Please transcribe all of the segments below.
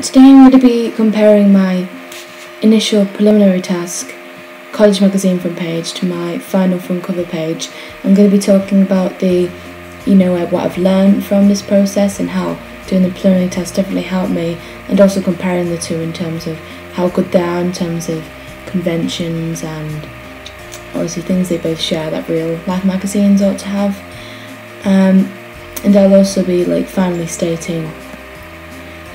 Today I'm going to be comparing my initial preliminary task, college magazine front page, to my final front cover page. I'm going to be talking about what I've learned from this process and how doing the preliminary task definitely helped me, and also comparing the two in terms of how good they are in terms of conventions and obviously things they both share that real life magazines ought to have. And I'll also be finally stating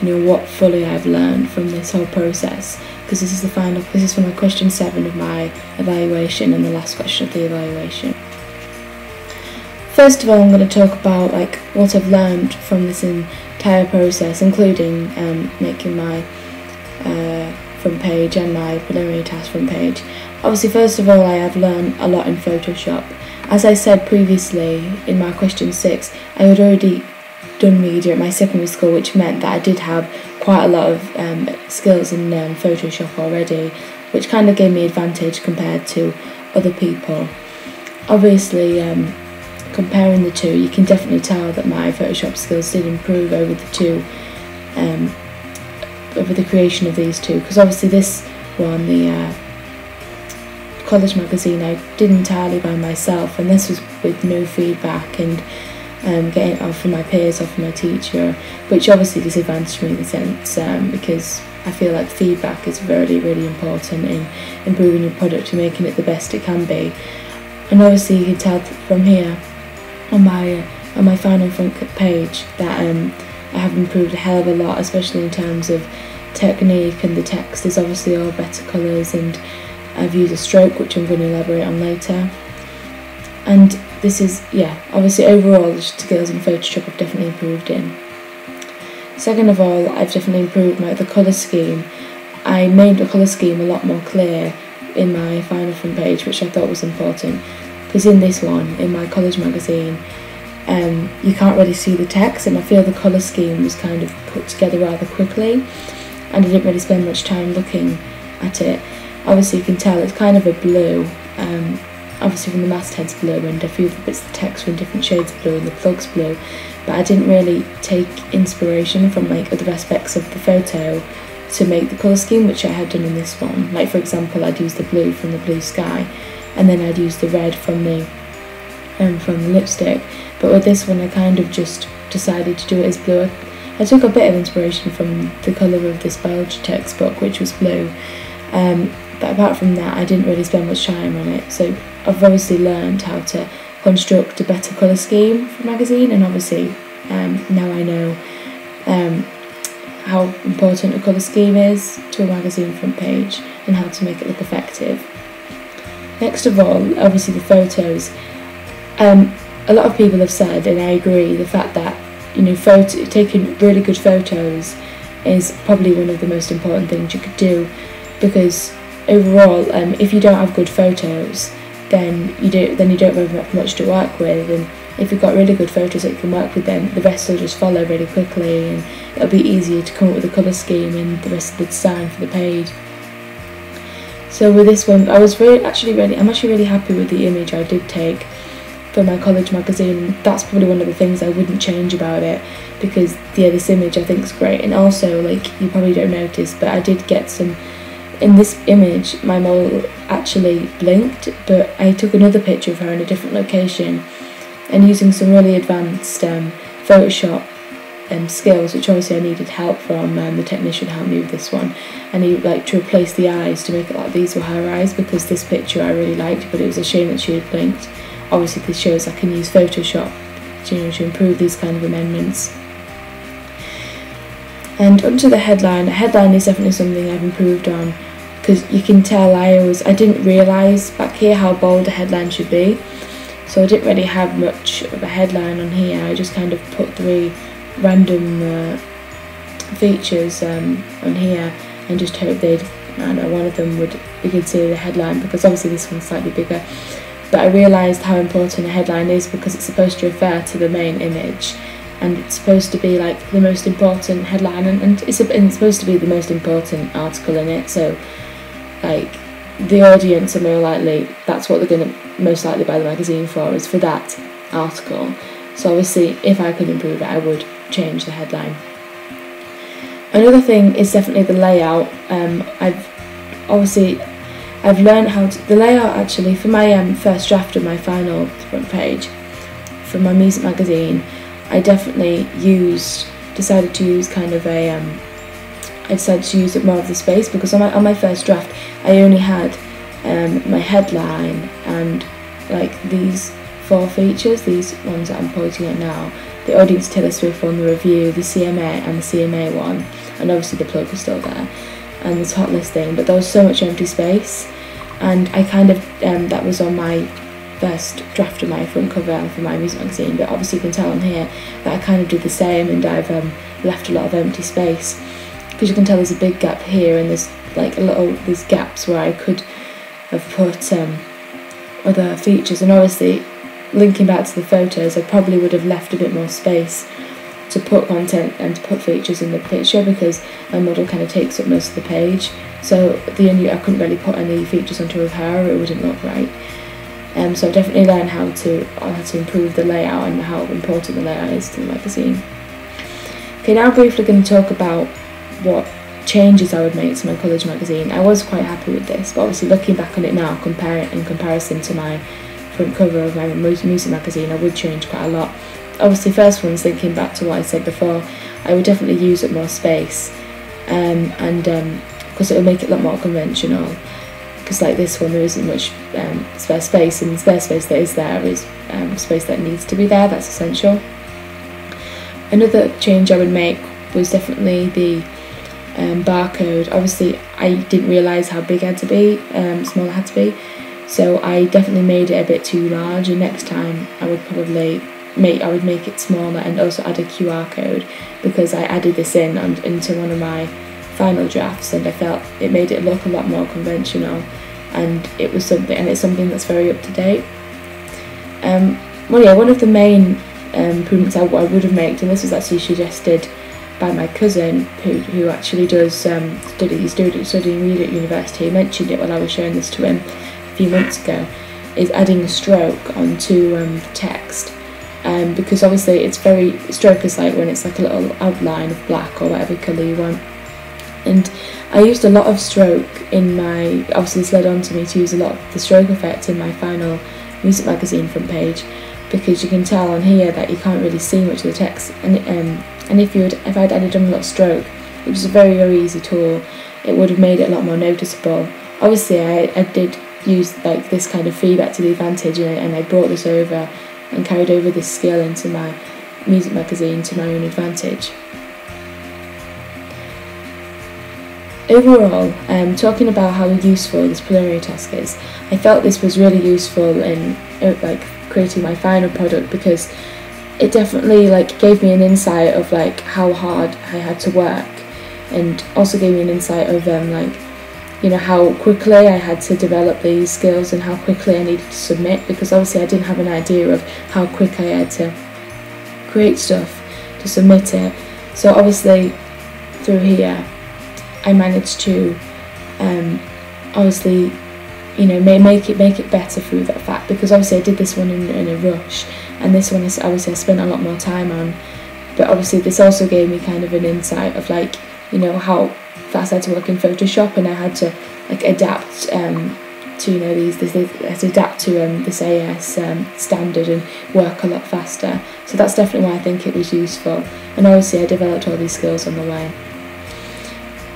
what fully I've learned from this whole process, because this is for my question 7 of my evaluation and the last question of the evaluation. First of all, I'm going to talk about what I've learned from this entire process, including making my front page and my preliminary task front page. Obviously, first of all, I have learned a lot in Photoshop. As I said previously in my question 6, I had already done media at my secondary school, which meant that I did have quite a lot of skills in Photoshop already, which kind of gave me advantage compared to other people. Obviously, comparing the two, you can definitely tell that my Photoshop skills did improve over the creation of these two, because obviously this one, the college magazine, I did entirely by myself, and this was with no feedback and getting it off from my peers, off from my teacher, which obviously disadvantaged me in a sense, because I feel like feedback is really, really important in improving your product and making it the best it can be. And obviously you can tell from here on my final front page that I have improved a hell of a lot, especially in terms of technique, and the text is obviously all better colours, and I've used a stroke, which I'm going to elaborate on later. And this is, obviously overall the skills in Photoshop I've definitely improved in. Second of all, I've definitely improved the colour scheme. I made the colour scheme a lot more clear in my final front page, which I thought was important, because in this one, in my college magazine, you can't really see the text, and I feel the colour scheme was kind of put together rather quickly, and I didn't really spend much time looking at it. Obviously you can tell it's kind of a blue, obviously from the masthead's blue, and a few of the bits of the text were in different shades of blue, and the plug's blue, but I didn't really take inspiration from other aspects of the photo to make the colour scheme, which I had done in this one. For example, I'd used the blue from the blue sky, and then I'd used the red from the lipstick, but with this one I kind of just decided to do it as blue. I took a bit of inspiration from the colour of this biology textbook, which was blue, but apart from that I didn't really spend much time on it. So I've obviously learned how to construct a better colour scheme for a magazine, and obviously now I know how important a colour scheme is to a magazine front page and how to make it look effective. Next of all, obviously the photos. A lot of people have said, and I agree, the fact that taking really good photos is probably one of the most important things you could do, because overall, if you don't have good photos, then you don't have much to work with, and if you've got really good photos that you can work with, then the rest will just follow really quickly, and it'll be easier to come up with a colour scheme and the rest of the design for the page. So with this one, I'm actually really happy with the image I did take for my college magazine. That's probably one of the things I wouldn't change about it, because this image I think is great. And also, you probably don't notice, but I did get some, in this image my model actually blinked, but I took another picture of her in a different location, and using some really advanced Photoshop skills, which obviously I needed help from, the technician helped me with this one, and he to replace the eyes to make it like these were her eyes, because this picture I really liked, but it was a shame that she had blinked. Obviously this shows I can use Photoshop to improve these kind of amendments. And onto the headline. The headline is definitely something I've improved on, because you can tell I didn't realise back here how bold a headline should be, so I didn't really have much of a headline on here. I just kind of put 3 random features on here and just hope one of them would be considered a headline, because obviously this one's slightly bigger. But I realised how important a headline is, because it's supposed to refer to the main image, and it's supposed to be the most important headline, and it's supposed to be the most important article in it. So the audience are more likely, that's what they're going to most likely buy the magazine for, is for that article. So obviously if I could improve it, I would change the headline. Another thing is definitely the layout. I've learned how to, the layout actually for my first draft of my final front page for my music magazine. I definitely decided to use kind of a I decided to use more of the space, because on my first draft I only had my headline and like these 4 features, these ones that I'm pointing at now, the Audience Taylor Swift one, the review, the CMA and the CMA one, and obviously the plug was still there, and the top listing, but there was so much empty space, and I kind of, that was on my first draft of my front cover for my music magazine, but obviously you can tell on here that I kind of did the same, and I've left a lot of empty space, because you can tell there's a big gap here, and there's like there's gaps where I could have put other features, and obviously linking back to the photos, I probably would have left a bit more space to put content and to put features in the picture, because my model kind of takes up most of the page, so I couldn't really put any features onto her, or it wouldn't look right. So I've definitely learned how to improve the layout and how important the layout is to the magazine. Okay, now briefly going to talk about what changes I would make to my college magazine. I was quite happy with this, but obviously looking back on it now, in comparison to my front cover of my music magazine, I would change quite a lot. Obviously, first one's thinking back to what I said before, I would definitely use up more space, because it will make it a lot more conventional, because like this one there isn't much spare space, and the spare space that is there is space that needs to be there, that's essential. Another change I would make was definitely the barcode. Obviously I didn't realise how big it had to be, small it had to be, so I definitely made it a bit too large, and next time I would probably make it smaller and also add a QR code, because I added this into one of my final drafts, and I felt it made it look a lot more conventional, and it's something that's very up to date. One of the main improvements I would have made, and this was actually suggested by my cousin who actually does studying music at university. He mentioned it when I was showing this to him a few months ago, is adding a stroke onto the text, because obviously stroke is like when it's like a little outline of black or whatever colour you want, and I used a lot of stroke obviously this led on to me to use a lot of the stroke effect in my final music magazine front page, because you can tell on here that you can't really see much of the text, and if I'd added on a lot of stroke, which is a very, very easy tool, it would have made it a lot more noticeable. Obviously I did use like this kind of feedback to the advantage, and I brought this over and carried over this skill into my music magazine to my own advantage. Overall, talking about how useful this preliminary task is, I felt this was really useful in like creating my final product, because it definitely like gave me an insight of like how hard I had to work, and also gave me an insight of how quickly I had to develop these skills and how quickly I needed to submit, because obviously I didn't have an idea of how quick I had to create stuff to submit it. So obviously through here I managed to obviously make it better through that fact, because obviously I did this one in a rush, and this one is obviously I spent a lot more time on, but obviously this also gave me kind of an insight of how fast I had to work in Photoshop, and I had to adapt to this AS standard and work a lot faster. So that's definitely why I think it was useful, and obviously I developed all these skills on the way.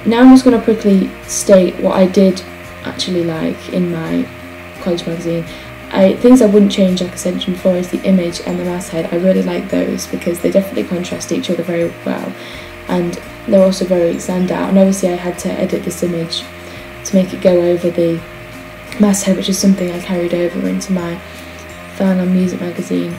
Now I'm just going to quickly state what I did actually like in my college magazine. Things I wouldn't change, like I said before, is the image and the masthead. I really like those because they definitely contrast each other very well, and they're also very standout. And obviously I had to edit this image to make it go over the masthead, which is something I carried over into my final music magazine.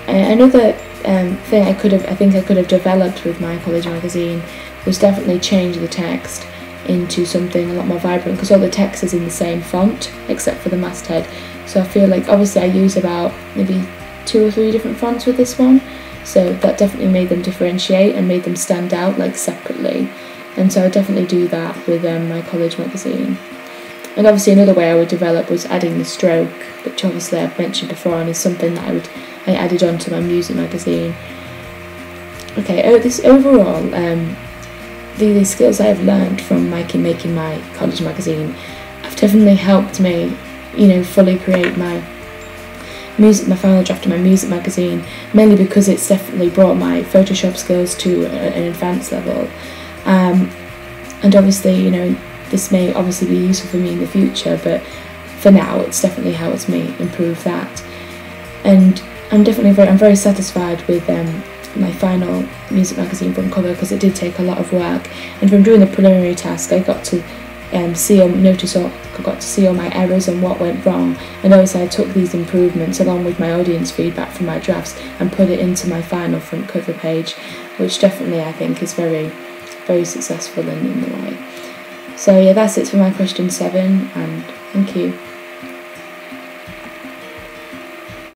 Another thing I think I could have developed with my college magazine was definitely change the text into something a lot more vibrant, because all the text is in the same font except for the masthead. So I feel like obviously I use about maybe 2 or 3 different fonts with this one, so that definitely made them differentiate and made them stand out like separately, and so I definitely do that with my college magazine. And obviously another way I would develop was adding the stroke, which obviously I've mentioned before, and is something that I added on to my music magazine. Okay, this overall these skills I've learned from making my college magazine have definitely helped me, fully create my final draft of my music magazine, mainly because it's definitely brought my Photoshop skills to an advanced level. And obviously, this may obviously be useful for me in the future, but for now it's definitely helped me improve that. And I'm very satisfied with my final music magazine front cover, because it did take a lot of work, and from doing the preliminary task I got to see all my errors and what went wrong, and obviously I took these improvements along with my audience feedback from my drafts and put it into my final front cover page, which definitely I think is very, very successful in the way. So yeah, that's it for my question 7, and thank you.